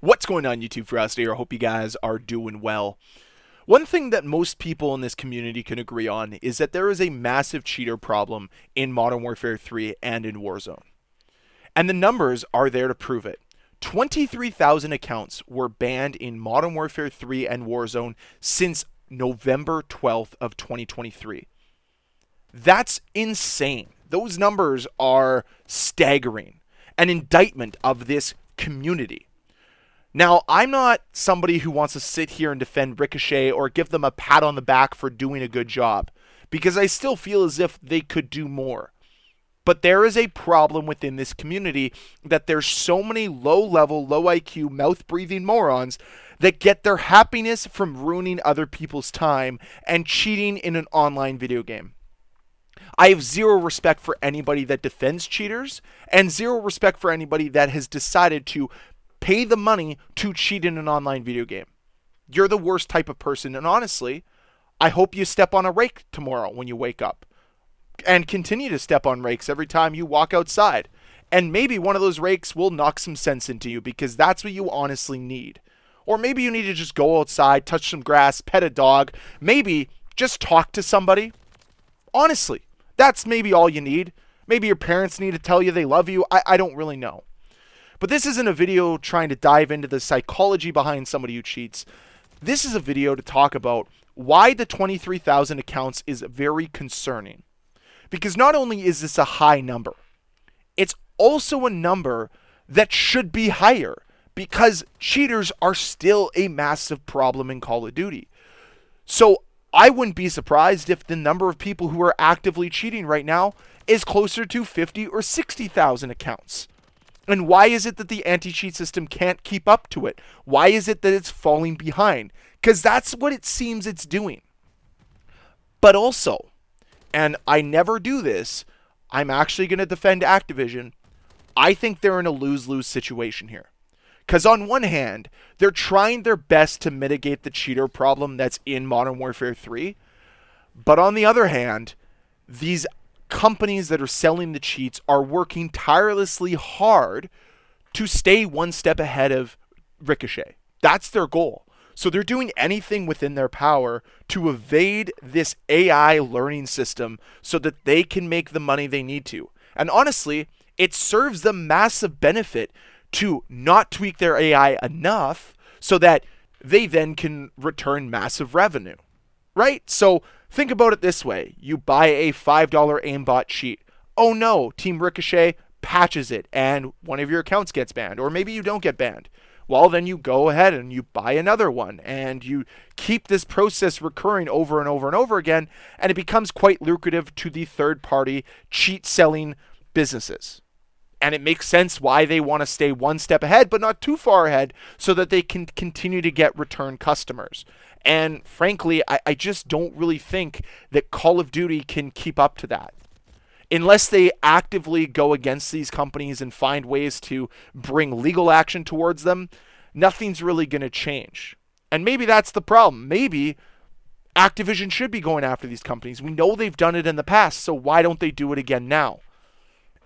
What's going on, YouTube? Ferocity? I hope you guys are doing well. One thing that most people in this community can agree on is that there is a massive cheater problem in Modern Warfare 3 and in Warzone. And the numbers are there to prove it. 23,000 accounts were banned in Modern Warfare 3 and Warzone since November 12th of 2023. That's insane. Those numbers are staggering. An indictment of this community. Now, I'm not somebody who wants to sit here and defend Ricochet or give them a pat on the back for doing a good job, because I still feel as if they could do more. But there is a problem within this community that there's so many low-level, low-IQ, mouth-breathing morons that get their happiness from ruining other people's time and cheating in an online video game. I have zero respect for anybody that defends cheaters and zero respect for anybody that has decided to pay the money to cheat in an online video game. You're the worst type of person, and honestly, I hope you step on a rake tomorrow when you wake up. And continue to step on rakes every time you walk outside. And maybe one of those rakes will knock some sense into you, because that's what you honestly need. Or maybe you need to just go outside, touch some grass, pet a dog, maybe just talk to somebody. Honestly, that's maybe all you need. Maybe your parents need to tell you they love you. I don't really know. But this isn't a video trying to dive into the psychology behind somebody who cheats. This is a video to talk about why the 23,000 accounts is very concerning. Because not only is this a high number, it's also a number that should be higher, because cheaters are still a massive problem in Call of Duty. So I wouldn't be surprised if the number of people who are actively cheating right now is closer to 50 or 60,000 accounts. And why is it that the anti-cheat system can't keep up to it? Why is it that it's falling behind? Because that's what it seems it's doing. But also, and I never do this, I'm actually going to defend Activision. I think they're in a lose-lose situation here. Because on one hand, they're trying their best to mitigate the cheater problem that's in Modern Warfare 3. But on the other hand, these companies that are selling the cheats are working tirelessly hard to stay one step ahead of Ricochet. That's their goal. So they're doing anything within their power to evade this AI learning system so that they can make the money they need to. And honestly, it serves them massive benefit to not tweak their AI enough so that they then can return massive revenue. Right? So think about it this way. You buy a $5 aimbot cheat. Oh no, Team Ricochet patches it and one of your accounts gets banned. Or maybe you don't get banned. Well, then you go ahead and you buy another one, and you keep this process recurring over and over and over again, and it becomes quite lucrative to the third-party cheat-selling businesses. And it makes sense why they want to stay one step ahead, but not too far ahead, so that they can continue to get return customers. And frankly, I just don't really think that Call of Duty can keep up to that. Unless they actively go against these companies and find ways to bring legal action towards them, nothing's really going to change. And maybe that's the problem. Maybe Activision should be going after these companies. We know they've done it in the past, so why don't they do it again now?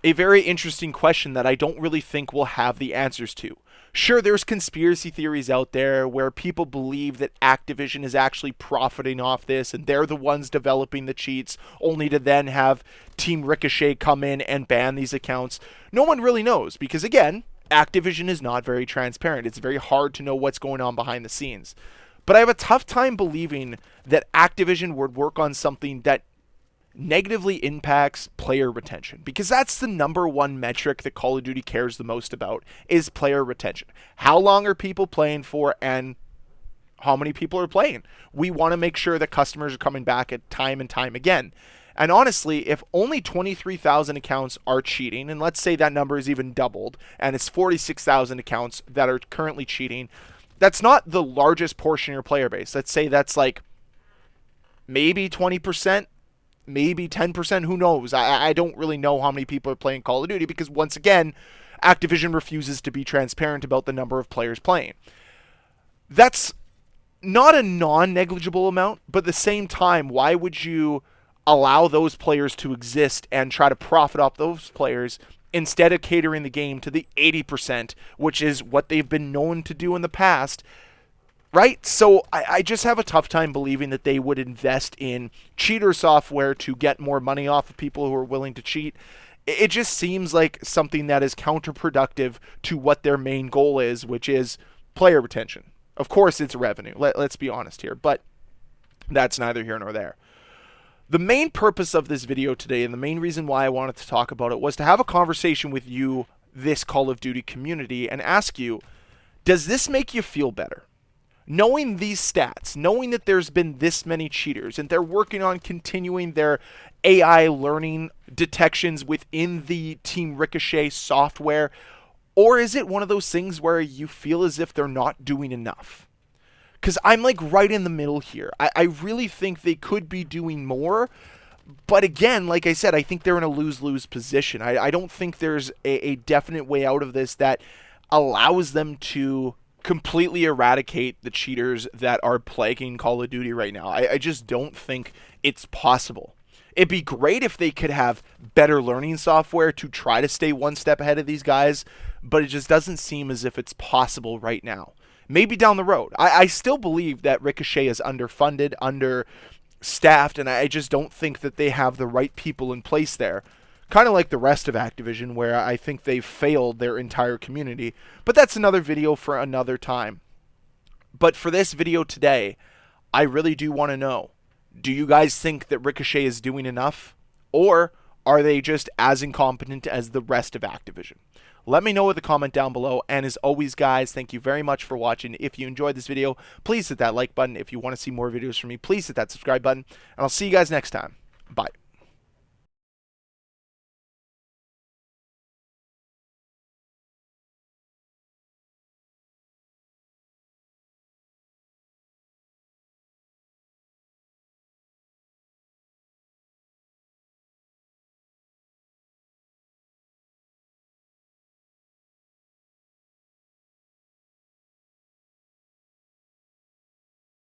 A very interesting question that I don't really think we'll have the answers to. Sure, there's conspiracy theories out there where people believe that Activision is actually profiting off this and they're the ones developing the cheats, only to then have Team Ricochet come in and ban these accounts. No one really knows because, again, Activision is not very transparent. It's very hard to know what's going on behind the scenes. But I have a tough time believing that Activision would work on something that negatively impacts player retention, because that's the number one metric that Call of Duty cares the most about, is player retention. How long are people playing for and how many people are playing? We want to make sure that customers are coming back at time and time again. And honestly, if only 23,000 accounts are cheating, and let's say that number is even doubled, and it's 46,000 accounts that are currently cheating, that's not the largest portion of your player base. Let's say that's like maybe 20%, maybe 10%, who knows? I don't really know how many people are playing Call of Duty because, once again, Activision refuses to be transparent about the number of players playing. That's not a non-negligible amount, but at the same time, why would you allow those players to exist and try to profit off those players instead of catering the game to the 80%, which is what they've been known to do in the past, right? So I just have a tough time believing that they would invest in cheater software to get more money off of people who are willing to cheat. It just seems like something that is counterproductive to what their main goal is, which is player retention. Of course, it's revenue. Let's be honest here, but that's neither here nor there. The main purpose of this video today, and the main reason why I wanted to talk about it, was to have a conversation with you, this Call of Duty community, and ask you, does this make you feel better? Knowing these stats, knowing that there's been this many cheaters, and they're working on continuing their AI learning detections within the Team Ricochet software, or is it one of those things where you feel as if they're not doing enough? Because I'm like right in the middle here. I really think they could be doing more. But again, like I said, I think they're in a lose-lose position. I don't think there's a definite way out of this that allows them to completely eradicate the cheaters that are plaguing Call of Duty right now. I just don't think it's possible. It'd be great if they could have better learning software to try to stay one step ahead of these guys, but it just doesn't seem as if it's possible right now. Maybe down the road. I still believe that Ricochet is underfunded, understaffed, and I just don't think that they have the right people in place there. Kind of like the rest of Activision, where I think they've failed their entire community. But that's another video for another time. But for this video today, I really do want to know, do you guys think that Ricochet is doing enough? Or are they just as incompetent as the rest of Activision? Let me know with a comment down below. And as always, guys, thank you very much for watching. If you enjoyed this video, please hit that like button. If you want to see more videos from me, please hit that subscribe button. And I'll see you guys next time. Bye.